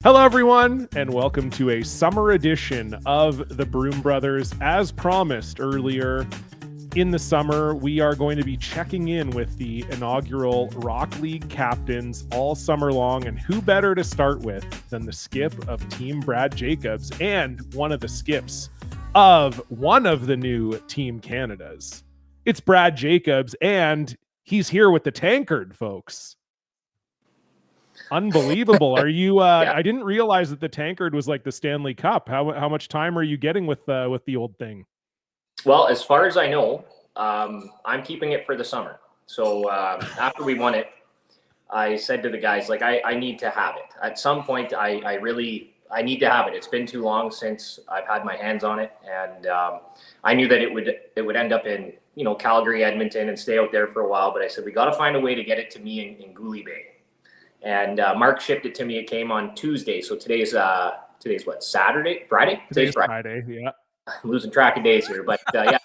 Hello, everyone, and welcome to a summer edition of the Broom Brothers. As promised earlier in the summer, we are going to be checking in with the inaugural Rock League captains all summer long, and who better to start with than the skip of Team Brad Jacobs and one of the skips of one of the new Team Canadas. It's Brad Jacobs, and he's here with the Tankard, folks. Unbelievable. Are you Yeah. I didn't realize that the Tankard was like the Stanley Cup. How much time are you getting with the old thing? Well, as far as I know, I'm keeping it for the summer. So after we won it, I said to the guys, like, I need to have it. At some point, I need to have it. It's been too long since I've had my hands on it. And I knew that it would end up in, Calgary, Edmonton, and stay out there for a while. But I said, we got to find a way to get it to me in Goulet Bay. And Mark shipped it to me. It came on Tuesday. So today's what, Saturday? Friday? Today's Friday, yeah. I'm losing track of days here, but yeah,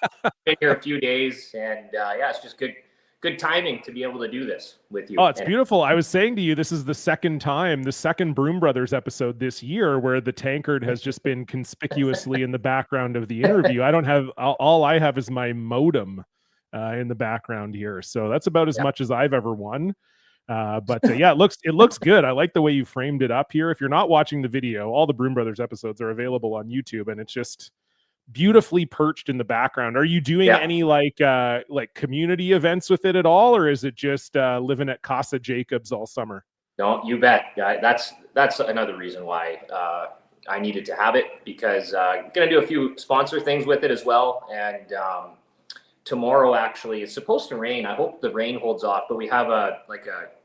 been here a few days, and yeah, it's just good timing to be able to do this with you. Oh, it's beautiful. I was saying to you, this is the second Broom Brothers episode this year where the Tankard has just been conspicuously in the background of the interview. I don't have, all I have is my modem in the background here. So that's about as much as I've ever won. But yeah, it looks good. I like the way you framed it up here. If you're not watching the video, all the Broom Brothers episodes are available on YouTube, and it's just beautifully perched in the background. Are you doing any like community events with it at all, or is it just living at Casa Jacobs all summer? No, you bet. That's another reason why I needed to have it, because I'm gonna do a few sponsor things with it as well. And tomorrow, actually, it's supposed to rain. I hope the rain holds off, but we have a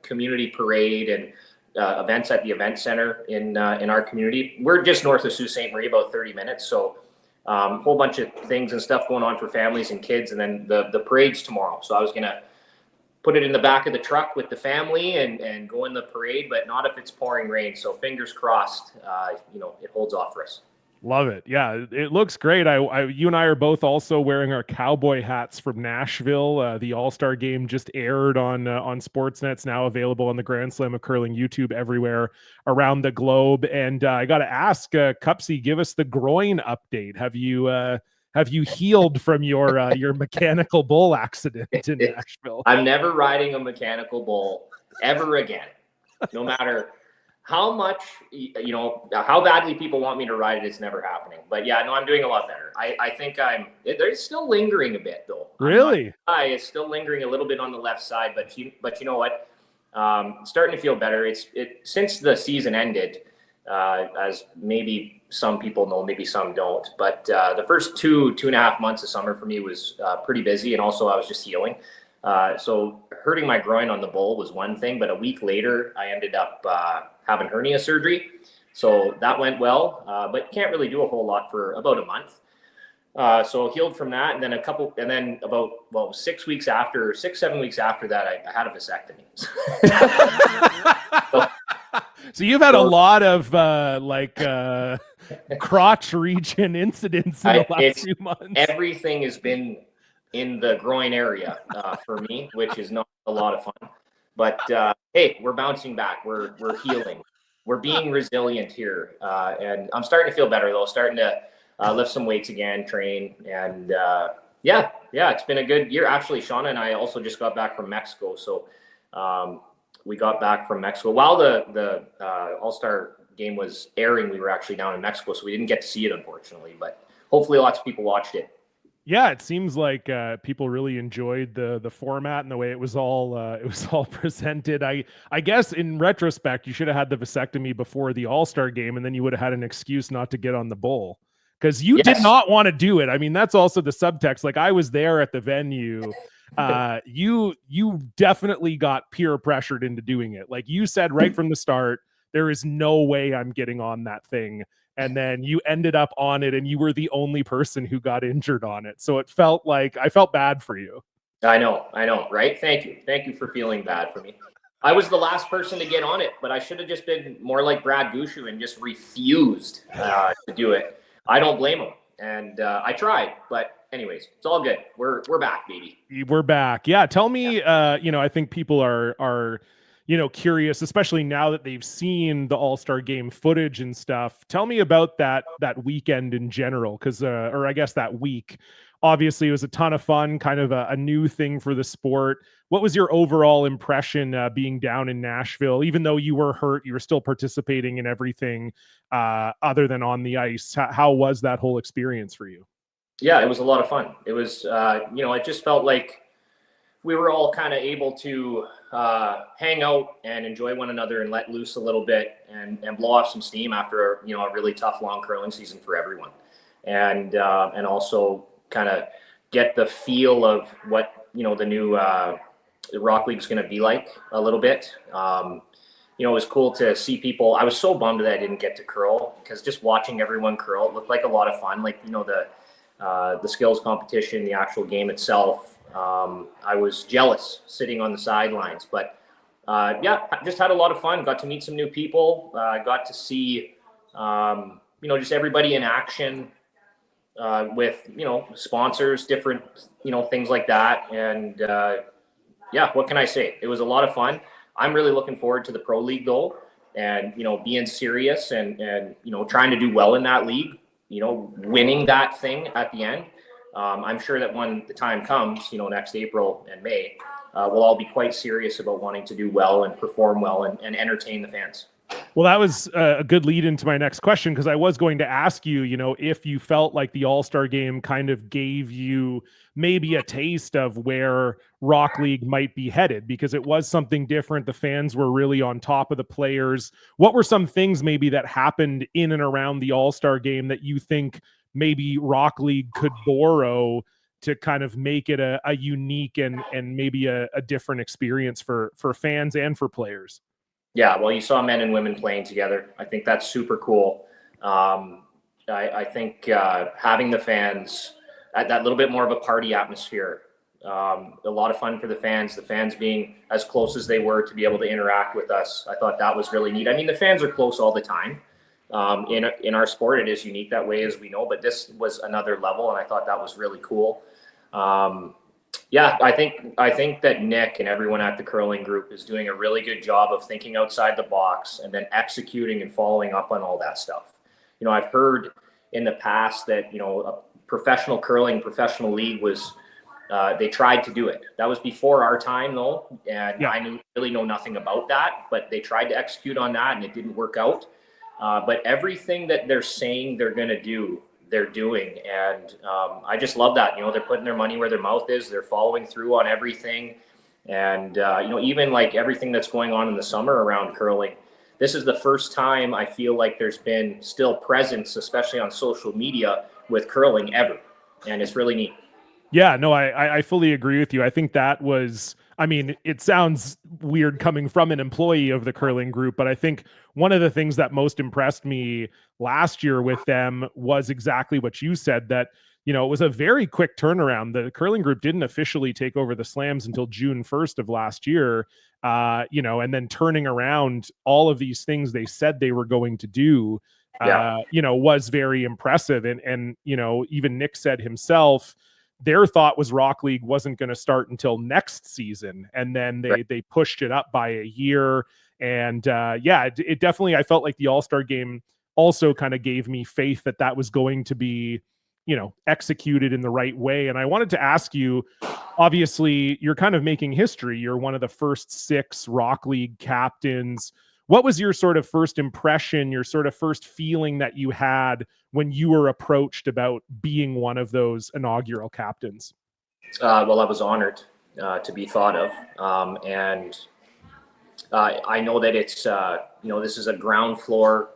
community parade and events at the event center in our community. We're just north of Sault Ste. Marie, about 30 minutes. So whole bunch of things and stuff going on for families and kids. And then the parade's tomorrow. So I was going to put it in the back of the truck with the family and go in the parade, but not if it's pouring rain. So fingers crossed, it holds off for us. Love it. Yeah, it looks great. You and I are both also wearing our cowboy hats from Nashville. The All-Star game just aired on Sportsnet. It's now available on the Grand Slam of Curling YouTube everywhere around the globe. And I got to ask, Cupsy, give us the groin update. Have you healed from your mechanical bull accident in Nashville? I'm never riding a mechanical bull ever again, no matter how much, how badly people want me to ride it. It's never happening. But yeah, no, I'm doing a lot better. I think there's still lingering a bit though. Really? It's still lingering a little bit on the left side, but you know what? Starting to feel better. Since the season ended, as maybe some people know, maybe some don't, but the first two and a half months of summer for me was pretty busy. And also I was just healing. So hurting my groin on the bull was one thing, but a week later I ended up having hernia surgery. So that went well, but can't really do a whole lot for about a month. So healed from that. And then about 6 weeks after, 7 weeks after that, I had a vasectomy. So you've had a lot of crotch region incidents in the last few months. Everything has been in the groin area for me, which is not a lot of fun. But hey, we're bouncing back. We're healing. We're being resilient here, and I'm starting to feel better though. Starting to lift some weights again, train, and yeah, it's been a good year. Actually, Shauna and I also just got back from Mexico, so we got back from Mexico while the All-Star game was airing. We were actually down in Mexico, so we didn't get to see it, unfortunately. But hopefully, lots of people watched it. Yeah, it seems like people really enjoyed the format and the way it was all presented. I guess in retrospect, you should have had the vasectomy before the All-Star game, and then you would have had an excuse not to get on the bull, because you did not want to do it. I mean, that's also the subtext. Like, I was there at the venue. You definitely got peer pressured into doing it. Like you said right from the start, there is no way I'm getting on that thing. And then you ended up on it, and you were the only person who got injured on it. So it felt like I felt bad for you. I know, right? Thank you for feeling bad for me. I was the last person to get on it, but I should have just been more like Brad Gushu and just refused to do it. I don't blame him, and I tried, but anyways, it's all good. We're back, baby. We're back. Yeah, tell me. I think people are curious, especially now that they've seen the All-Star game footage and stuff. Tell me about that weekend in general, because or I guess that week. Obviously, it was a ton of fun, kind of a new thing for the sport. What was your overall impression being down in Nashville? Even though you were hurt, you were still participating in everything other than on the ice. How was that whole experience for you? Yeah, it was a lot of fun. It was, it just felt like we were all kind of able to hang out and enjoy one another and let loose a little bit and blow off some steam after a really tough long curling season for everyone, and also kind of get the feel of what the new Rock League's going to be like a little bit. It was cool to see people. I was so bummed that I didn't get to curl, because just watching everyone curl, it looked like a lot of fun. Like the skills competition, the actual game itself. I was jealous sitting on the sidelines, but just had a lot of fun. Got to meet some new people. Got to see, just everybody in action with, sponsors, different, things like that. And what can I say? It was a lot of fun. I'm really looking forward to the Pro League though, and, being serious and trying to do well in that league, winning that thing at the end. I'm sure that when the time comes, next April and May, we'll all be quite serious about wanting to do well and perform well and entertain the fans. Well, that was a good lead into my next question, because I was going to ask you, if you felt like the All-Star game kind of gave you maybe a taste of where Rock League might be headed, because it was something different. The fans were really on top of the players. What were some things maybe that happened in and around the All-Star game that you think maybe Rock League could borrow to kind of make it a unique and maybe a different experience for fans and for players? Yeah, well, you saw men and women playing together. I think that's super cool. I think having the fans at that little bit more of a party atmosphere, a lot of fun for the fans being as close as they were to be able to interact with us. I thought that was really neat. I mean, the fans are close all the time. In our sport, it is unique that way, as we know, but this was another level, and I thought that was really cool. I think that Nick and everyone at the curling group is doing a really good job of thinking outside the box and then executing and following up on all that stuff. I've heard in the past that, a professional league was, they tried to do it. That was before our time though. And I really know nothing about that, but they tried to execute on that and it didn't work out. But everything that they're saying they're going to do, they're doing. And I just love that. They're putting their money where their mouth is. They're following through on everything. And, even like everything that's going on in the summer around curling, this is the first time I feel like there's been still presence, especially on social media, with curling ever. And it's really neat. Yeah, no, I fully agree with you. I think that was, I mean, it sounds weird coming from an employee of the curling group, but I think one of the things that most impressed me last year with them was exactly what you said, that, it was a very quick turnaround. The curling group didn't officially take over the slams until June 1st of last year, and then turning around all of these things they said they were going to do, was very impressive. And even Nick said himself, their thought was Rock League wasn't going to start until next season. And then they pushed it up by a year. And it definitely, I felt like the All-Star game also kind of gave me faith that that was going to be, executed in the right way. And I wanted to ask you, obviously you're kind of making history. You're one of the first 6 Rock League captains. What was your sort of first impression, your sort of first feeling that you had when you were approached about being one of those inaugural captains? Well, I was honored to be thought of. And I know that it's, this is a ground floor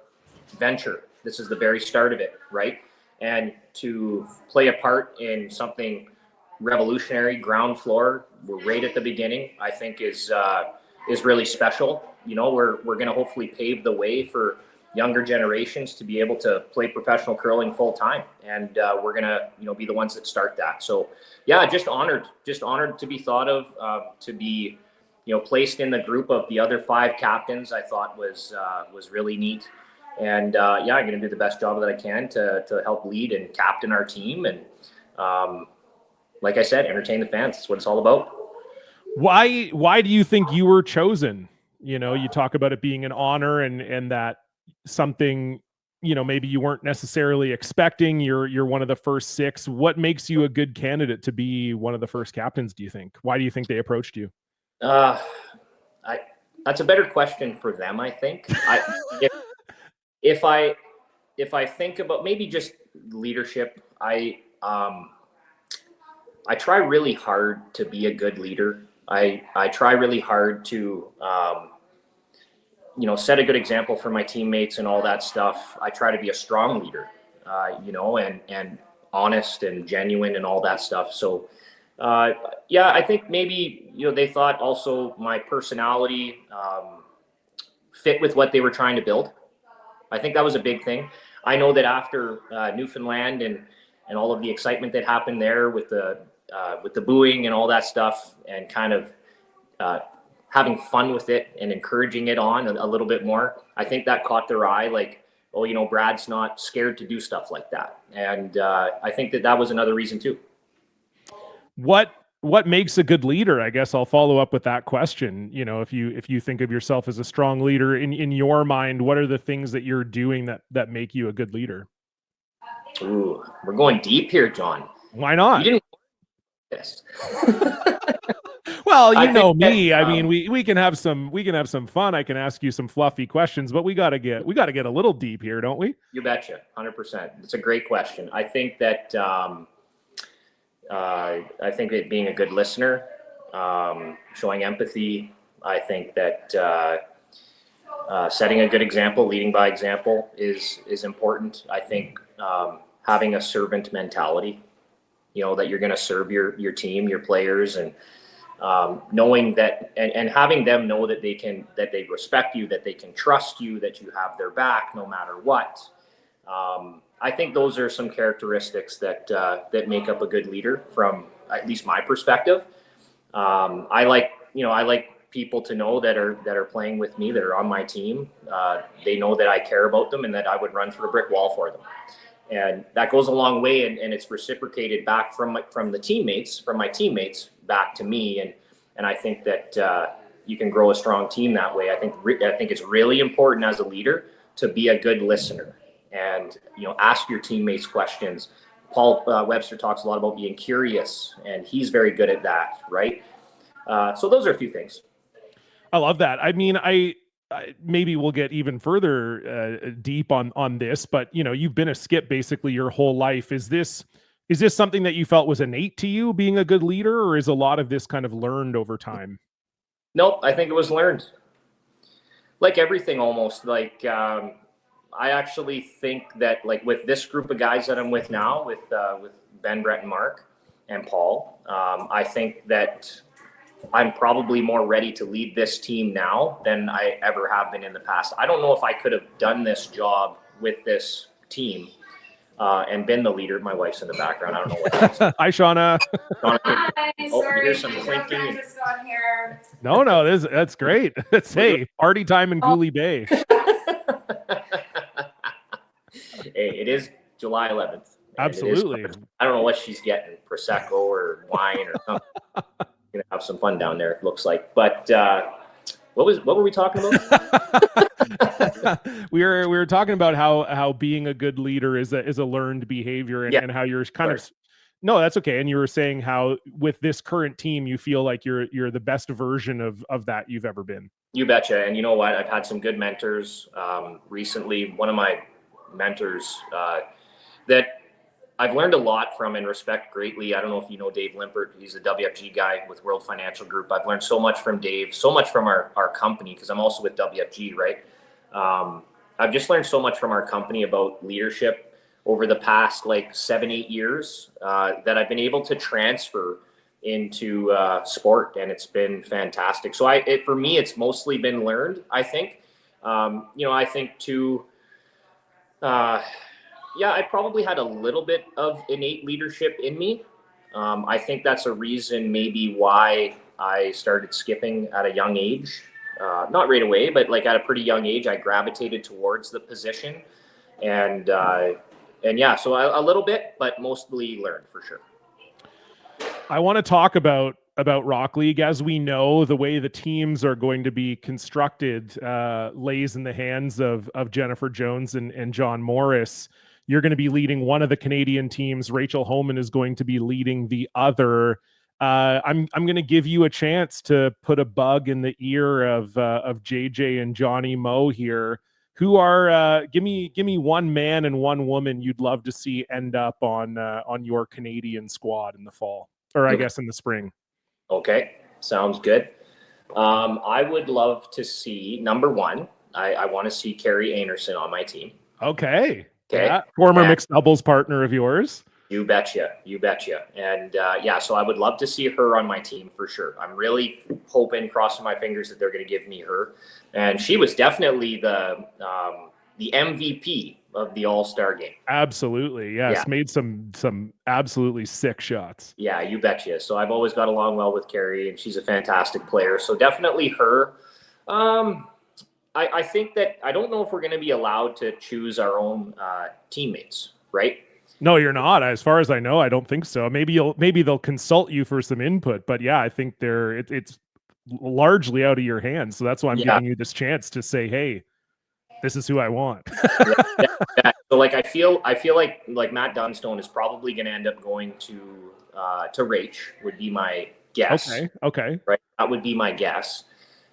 venture. This is the very start of it, right? And to play a part in something revolutionary, ground floor, we're right at the beginning, I think is really special. We're going to hopefully pave the way for younger generations to be able to play professional curling full time. And we're going to, be the ones that start that. So just honored to be thought of, to be, placed in the group of the other 5 captains. I thought was really neat. And I'm going to do the best job that I can to help lead and captain our team. And like I said, entertain the fans. That's what it's all about. Why do you think you were chosen You talk about it being an honor and that something, maybe you weren't necessarily expecting. You're one of the first 6. What makes you a good candidate to be one of the first captains, do you think? Why do you think they approached you? That's a better question for them, I think. If I think about maybe just leadership, I try really hard to be a good leader. I try really hard to set a good example for my teammates and all that stuff. I try to be a strong leader, and honest and genuine and all that stuff. So I think maybe they thought also my personality fit with what they were trying to build. I think that was a big thing. I know that after Newfoundland and all of the excitement that happened there with the booing and all that stuff, and kind of having fun with it and encouraging it on a little bit more, I think that caught their eye. Like, oh, Brad's not scared to do stuff like that, and I think that was another reason too. What makes a good leader? I guess I'll follow up with that question. If you think of yourself as a strong leader in your mind, what are the things that you're doing that make you a good leader? Ooh, we're going deep here, John. Why not? You didn't this. Well, know me. I mean, we can have some fun. I can ask you some fluffy questions, but we got to get a little deep here, don't we? You betcha. 100%. It's a great question. I think that I think that being a good listener, showing empathy, I think that setting a good example, leading by example is important. I think having a servant mentality, that you're going to serve your team, your players, and knowing that and having them know that they respect you, that they can trust you, that you have their back no matter what. I think those are some characteristics that make up a good leader from at least my perspective. I like people to know that are playing with me, that are on my team. They know that I care about them and that I would run through a brick wall for them. And that goes a long way, and it's reciprocated back from my teammates back to me. And I think that you can grow a strong team that way. I think it's really important as a leader to be a good listener. And ask your teammates questions. Paul Webster talks a lot about being curious, and he's very good at that, right? So those are a few things. I love that. I mean, I maybe we'll get even further deep on this, but you've been a skip basically your whole life. Is this something that you felt was innate to you, being a good leader, or is a lot of this kind of learned over time? Nope, I think it was learned. Like everything, almost. Like I actually think that, like, with this group of guys that I'm with now, with Ben, Brett, and Mark, and Paul, I think that I'm probably more ready to lead this team now than I ever have been in the past. I don't know if I could have done this job with this team and been the leader. My wife's in the background. I don't know what that is. Hi, Shauna. Hi, sorry. Here's some clinking. Just got here. No, that's great. It's party time in Cooley Bay. Hey, it is July 11th. Absolutely. I don't know what she's getting, Prosecco or wine or something. Gonna have some fun down there, it looks like. But what were we talking about? we were talking about how being a good leader is a learned behavior, and how you're kind of. No, that's okay. And you were saying how with this current team, you feel like you're the best version of that you've ever been. You betcha. And you know what? I've had some good mentors recently. One of my mentors that I've learned a lot from and respect greatly. I don't know if you know Dave Limpert. He's a WFG guy with World Financial Group. I've learned so much from Dave, so much from our company, because I'm also with WFG, right? I've just learned so much from our company about leadership over the past 7-8 years that I've been able to transfer into sport, and it's been fantastic. So for me, it's mostly been learned, I think. I think too, I probably had a little bit of innate leadership in me. I think that's a reason maybe why I started skipping at a young age. Not right away, but at a pretty young age, I gravitated towards the position. And so a little bit, but mostly learned for sure. I want to talk about about Rock League. As we know, the way the teams are going to be constructed lays in the hands of Jennifer Jones and John Morris. You're going to be leading one of the Canadian teams. Rachel Homan is going to be leading the other. I'm going to give you a chance to put a bug in the ear of JJ and Johnny Moe here. Who are give me one man and one woman you'd love to see end up on your Canadian squad in the fall, or I guess in the spring. Okay, sounds good. I would love to see, number one, I want to see Carrie Anderson on my team. Okay. Yeah. Former mixed doubles partner of yours. You betcha. And so I would love to see her on my team for sure. I'm really hoping, crossing my fingers, that they're going to give me her. And she was definitely the MVP of the All-Star game. Absolutely. Yes. Yeah. Made some absolutely sick shots. Yeah, you betcha. So I've always got along well with Carrie, and she's a fantastic player. So definitely her. I think that I don't know if we're going to be allowed to choose our own teammates, right? No, you're not. As far as I know, I don't think so. Maybe they'll consult you for some input, but yeah, I think it's largely out of your hands. So that's why I'm giving you this chance to say, hey, this is who I want. Yeah. So like I feel like Matt Dunstone is probably going to end up going to Rach, would be my guess. Okay. Right. That would be my guess.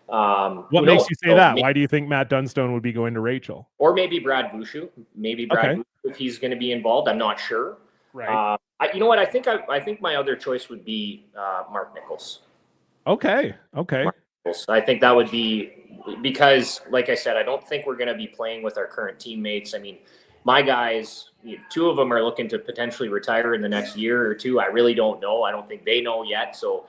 What makes you say that? Why do you think Matt Dunstone would be going to Rachel? Or maybe Brad Bouchou. Bouchou, if he's going to be involved. I'm not sure. Right. You know what? I think my other choice would be Mark Nichols. Okay. Mark Nichols. I think that would be, because, like I said, I don't think we're going to be playing with our current teammates. I mean, my guys, two of them are looking to potentially retire in the next year or two. I really don't know. I don't think they know yet. So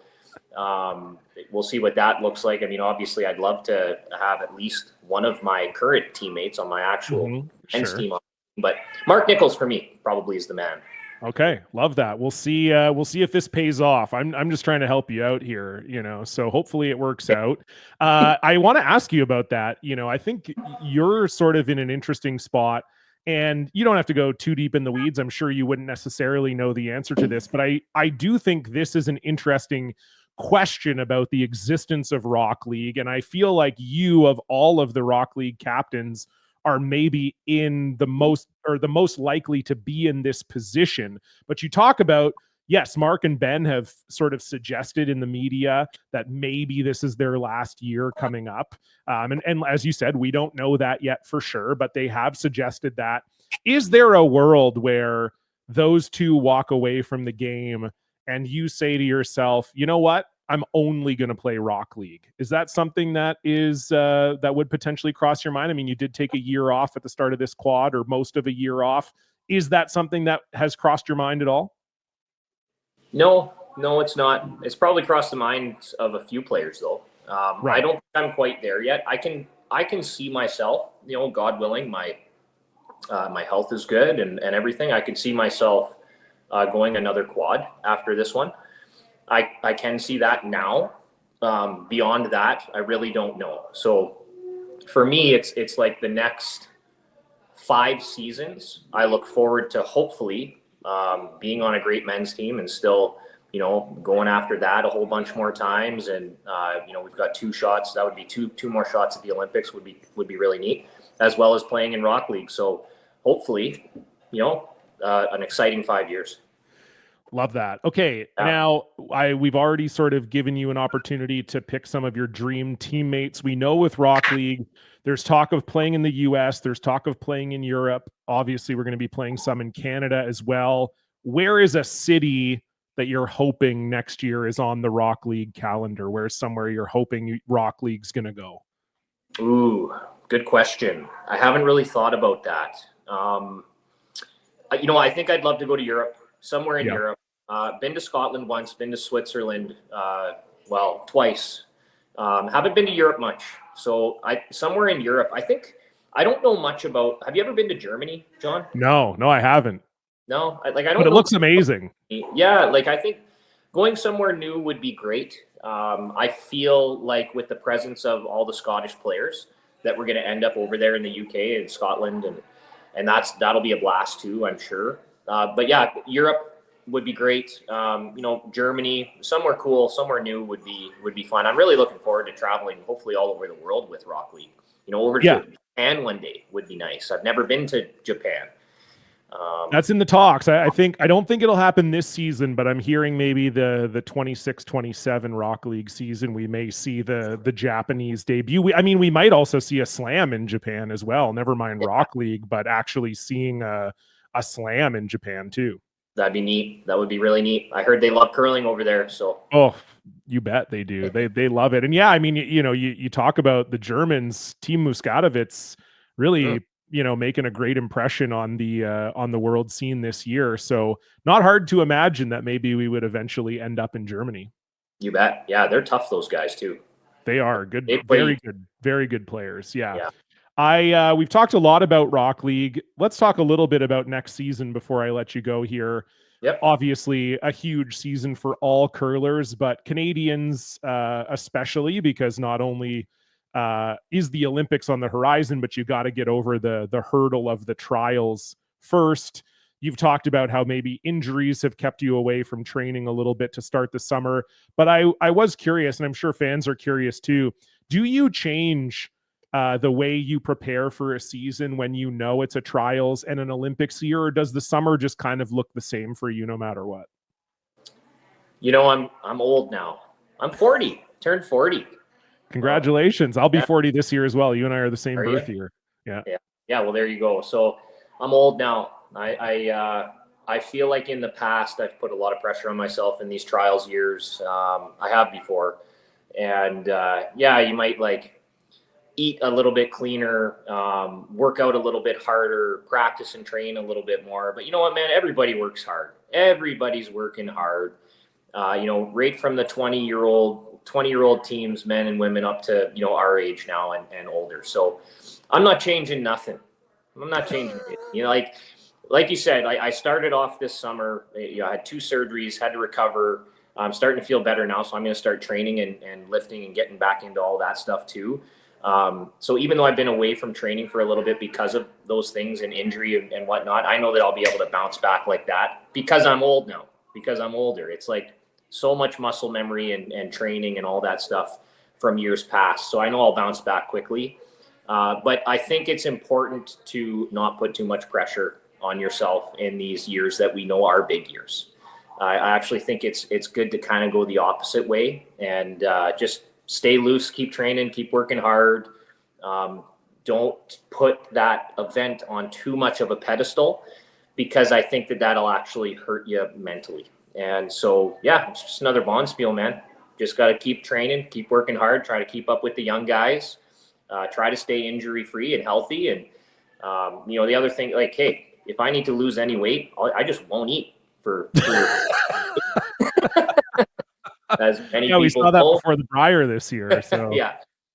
we'll see what that looks like. I mean, obviously, I'd love to have at least one of my current teammates on my actual men's team. But Mark Nichols, for me, probably is the man. Okay, love that. We'll see if this pays off. I'm just trying to help you out here, so hopefully it works out. I want to ask you about that. I think you're sort of in an interesting spot, and you don't have to go too deep in the weeds. I'm sure you wouldn't necessarily know the answer to this, but I do think this is an interesting question about the existence of Rock League. And I feel like you, of all of the Rock League captains, are maybe in the most likely to be in this position. But you talk about, yes, Mark and Ben have sort of suggested in the media that maybe this is their last year coming up. And as you said, we don't know that yet for sure, but they have suggested that. Is there a world where those two walk away from the game and you say to yourself, you know what, I'm only going to play Rock League? Is that something that is that would potentially cross your mind? I mean, you did take a year off at the start of this quad, or most of a year off. Is that something that has crossed your mind at all? No, it's not. It's probably crossed the minds of a few players, though. Right. I don't think I'm quite there yet. I can see myself, God willing, my health is good and everything. I can see myself going another quad after this one. I can see that now. Beyond that, I really don't know. So for me, it's like the next 5 seasons. I look forward to hopefully being on a great men's team and still, going after that a whole bunch more times. And we've got 2 shots. That would be two more shots at the Olympics would be really neat, as well as playing in Rock League. So hopefully, an exciting 5 years. Love that. Okay. Now we've already sort of given you an opportunity to pick some of your dream teammates. We know with Rock League, there's talk of playing in the US, there's talk of playing in Europe. Obviously, we're going to be playing some in Canada as well. Where is a city that you're hoping next year is on the Rock League calendar? Where's somewhere you're hoping Rock League's going to go? Ooh, good question. I haven't really thought about that. I think I'd love to go to Europe. Somewhere in Europe. Been to Scotland once, been to Switzerland, twice. Haven't been to Europe much. So somewhere in Europe. I don't know much about. Have you ever been to Germany, John? No, I haven't. No, I don't. But it looks amazing. Yeah, I think going somewhere new would be great. I feel like with the presence of all the Scottish players that we're going to end up over there in the UK and Scotland, and that'll be a blast too, I'm sure. But yeah, Europe would be great. Germany, somewhere cool, somewhere new would be fun. I'm really looking forward to traveling, hopefully all over the world with Rock League. Over to Japan one day would be nice. I've never been to Japan. That's in the talks. I don't think it'll happen this season, but I'm hearing maybe the 26-27 Rock League season, we may see the Japanese debut. We might also see a slam in Japan as well. Never mind Rock League, but actually seeing a slam in Japan too. That'd be neat. That would be really neat. I heard they love curling over there. So you bet they do. They love it. And you talk about the Germans, Team Muscatowitz really making a great impression on the world scene this year. So not hard to imagine that maybe we would eventually end up in Germany. You bet. Yeah, they're tough, those guys too. They are good, very good players. Yeah. We've talked a lot about Rock League. Let's talk a little bit about next season before I let you go here. Yep. Obviously a huge season for all curlers, but Canadians especially, because not only is the Olympics on the horizon, but you got to get over the hurdle of the trials first. You've talked about how maybe injuries have kept you away from training a little bit to start the summer. But I was curious, and I'm sure fans are curious too. Do you change the way you prepare for a season when you know it's a trials and an Olympics year, or does the summer just kind of look the same for you no matter what? I'm old now. I'm 40, turned 40. Congratulations. I'll be 40 this year as well. You and I are the same birth year. Yeah. Well, there you go. So I'm old now. I feel like in the past, I've put a lot of pressure on myself in these trials years. I have before. And you might eat a little bit cleaner, work out a little bit harder, practice and train a little bit more. But you know what, man, everybody works hard. Everybody's working hard. Right from the 20-year-old teams, men and women, up to, our age now and older. So I'm not changing nothing. I'm not changing it. Like you said, I started off this summer. I had 2 surgeries, had to recover. I'm starting to feel better now. So I'm going to start training and lifting and getting back into all that stuff too. So even though I've been away from training for a little bit because of those things and injury and whatnot, I know that I'll be able to bounce back like that because I'm old now, because I'm older. It's like so much muscle memory and training and all that stuff from years past. So I know I'll bounce back quickly. But I think it's important to not put too much pressure on yourself in these years that we know are big years. I actually think it's good to kind of go the opposite way and just stay loose, keep training, keep working hard. Don't put that event on too much of a pedestal, because I think that'll actually hurt you mentally. And so, it's just another Bonspiel, man. Just got to keep training, keep working hard, try to keep up with the young guys, try to stay injury-free and healthy. And, the other thing, hey, if I need to lose any weight, I just won't eat for as many people. We saw that before the Brier this year. So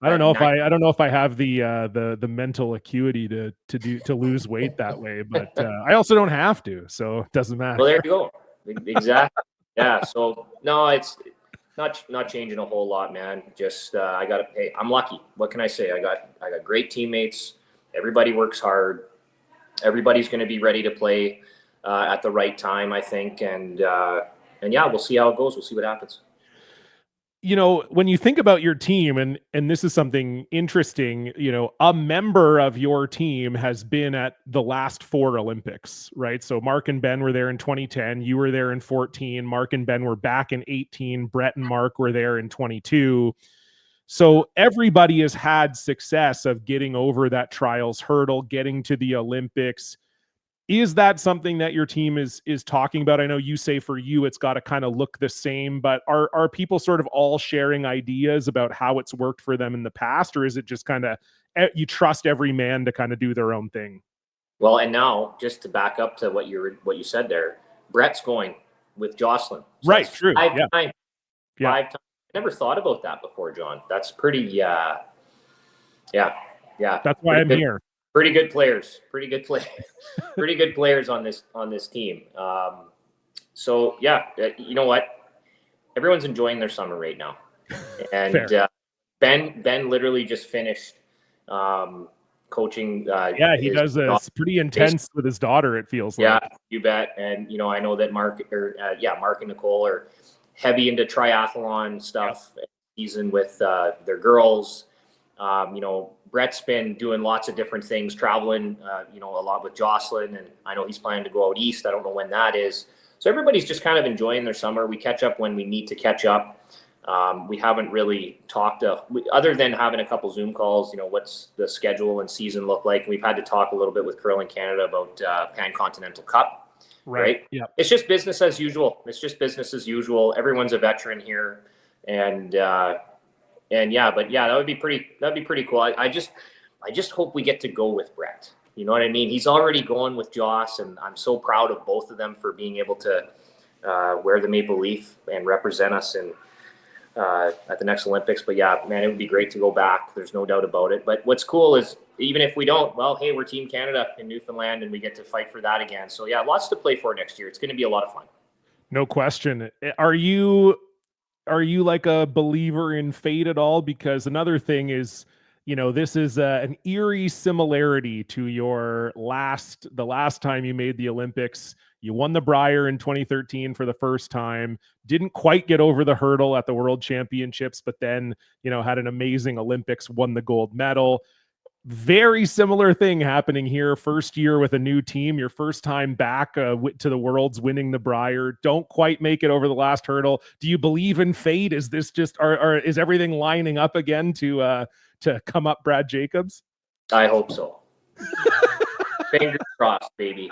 I don't know if I have the mental acuity to lose weight that way, but I also don't have to, so it doesn't matter. Well, there you go. Exactly. So no, it's not changing a whole lot, man. Just I'm lucky. What can I say? I got great teammates. Everybody works hard. Everybody's going to be ready to play at the right time, I think. And we'll see how it goes. We'll see what happens. When you think about your team, and this is something interesting, a member of your team has been at the last 4 Olympics, right? So Mark and Ben were there in 2010. You were there in 14. Mark and Ben were back in 18. Brett and Mark were there in 22. So everybody has had success of getting over that trials hurdle, getting to the Olympics. Is that something that your team is talking about? I know you say for you, it's got to kind of look the same, but are people sort of all sharing ideas about how it's worked for them in the past? Or is it just kind of, you trust every man to kind of do their own thing? Well, and now just to back up to what you said there, Brett's going with Jocelyn. So right. True. 5 times. 5 times. I never thought about that before, John. That's pretty, yeah. That's why I'm here. Pretty good players. Pretty good players on this team. So you know what? Everyone's enjoying their summer right now, and Ben literally just finished coaching. Yeah, he does. It's pretty intense with his daughter, it feels like. Yeah, you bet. And, I know that Mark and Nicole are heavy into triathlon stuff. Yeah. He's in with their girls. Brett's been doing lots of different things, traveling, a lot with Jocelyn. And I know he's planning to go out east. I don't know when that is. So everybody's just kind of enjoying their summer. We catch up when we need to catch up. We haven't really talked other than having a couple Zoom calls, what's the schedule and season look like. We've had to talk a little bit with Curling Canada about Pan Continental Cup, right? Yeah. It's just business as usual. Everyone's a veteran here. And that would be pretty cool. I just hope we get to go with Brett. You know what I mean? He's already going with Joss, and I'm so proud of both of them for being able to wear the maple leaf and represent us at the next Olympics. But yeah, man, it would be great to go back. There's no doubt about it. But what's cool is even if we don't, well, hey, we're Team Canada in Newfoundland and we get to fight for that again. So yeah, lots to play for next year. It's going to be a lot of fun. No question. Are you like a believer in fate at all? Because another thing is, this is an eerie similarity to the last time you made the Olympics. You won the Brier in 2013 for the first time, didn't quite get over the hurdle at the World Championships, but then, had an amazing Olympics, won the gold medal. Very similar thing happening here. First year with a new team, your first time back to the Worlds, winning the Brier. Don't quite make it over the last hurdle. Do you believe in fate? Is this just, or is everything lining up again to come up Brad Jacobs? I hope so. Fingers crossed, baby.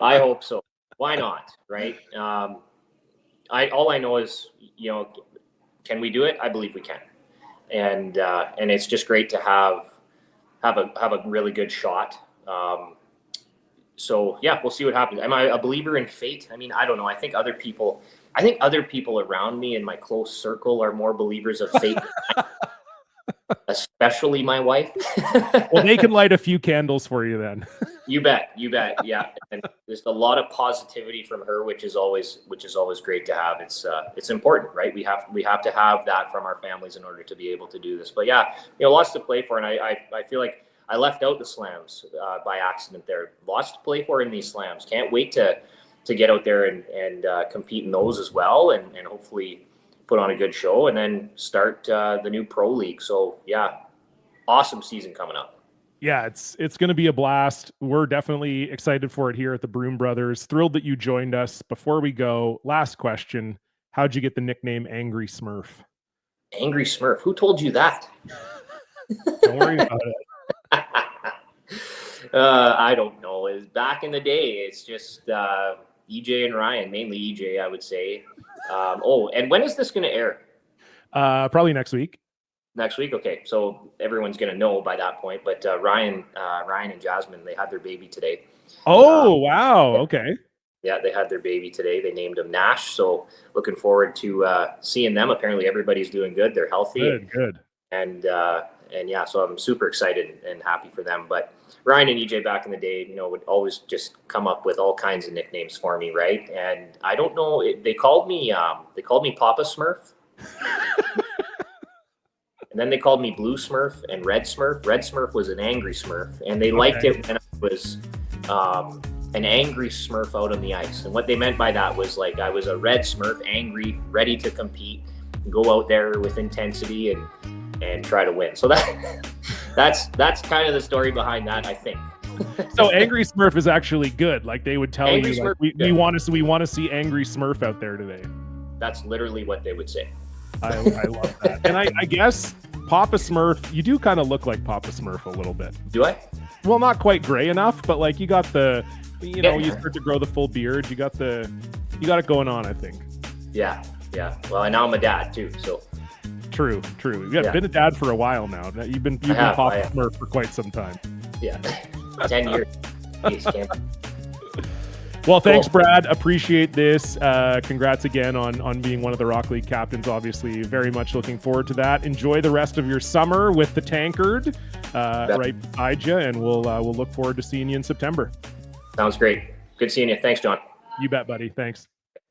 I hope so. Why not? Right. All I know is, can we do it? I believe we can. And it's just great to have a really good shot. So yeah, we'll see what happens. Am I a believer in fate? I mean, I don't know. I think other people around me in my close circle are more believers of fate than I am. Especially my wife. Well, they can light a few candles for you then. You bet. Yeah. And there's a lot of positivity from her, which is always great to have. It's important, right? We have to have that from our families in order to be able to do this. But yeah, lots to play for. And I feel like I left out the slams by accident there. Lots to play for in these slams. Can't wait to get out there and compete in those as well. And hopefully put on a good show and then start the new pro league. So yeah, awesome season coming up. Yeah, it's going to be a blast. We're definitely excited for it here at the Broom Brothers. Thrilled that you joined us. Before we go, last question. How'd you get the nickname Angry Smurf? Angry Smurf? Who told you that? Don't worry about it. I don't know. It's back in the day. It's just EJ and Ryan, mainly EJ, I would say. And when is this going to air? Probably next week. Next week? Okay. So everyone's going to know by that point. But Ryan and Jasmine, they had their baby today. Oh, wow. Okay. Yeah, they had their baby today. They named him Nash. So looking forward to seeing them. Apparently everybody's doing good. They're healthy. Good. And yeah, so I'm super excited and happy for them. But Ryan and EJ back in the day, would always just come up with all kinds of nicknames for me, right? And I don't know, they called me Papa Smurf. And then they called me Blue Smurf and Red Smurf. Red Smurf was an angry Smurf, and they liked it when I was an angry Smurf out on the ice. And what they meant by that was like I was a red Smurf, angry, ready to compete, go out there with intensity and try to win. So that's kind of the story behind that, I think. So Angry Smurf is actually good. Like they would tell Angry you, like, we want to see Angry Smurf out there today. That's literally what they would say. I love that. And I guess Papa Smurf, you do kind of look like Papa Smurf a little bit. Do I? Well, not quite gray enough, but like you got the, you start to grow the full beard. You got it going on, I think. Yeah. Well, and now I'm a dad too, so. True. You've been a dad for a while now. You've been Papa Smurf for quite some time. Yeah, 10 years. Well, thanks, Brad. Appreciate this. Congrats again on being one of the Rock League captains. Obviously, very much looking forward to that. Enjoy the rest of your summer with the Tankard right beside you, and we'll look forward to seeing you in September. Sounds great. Good seeing you. Thanks, John. You bet, buddy. Thanks.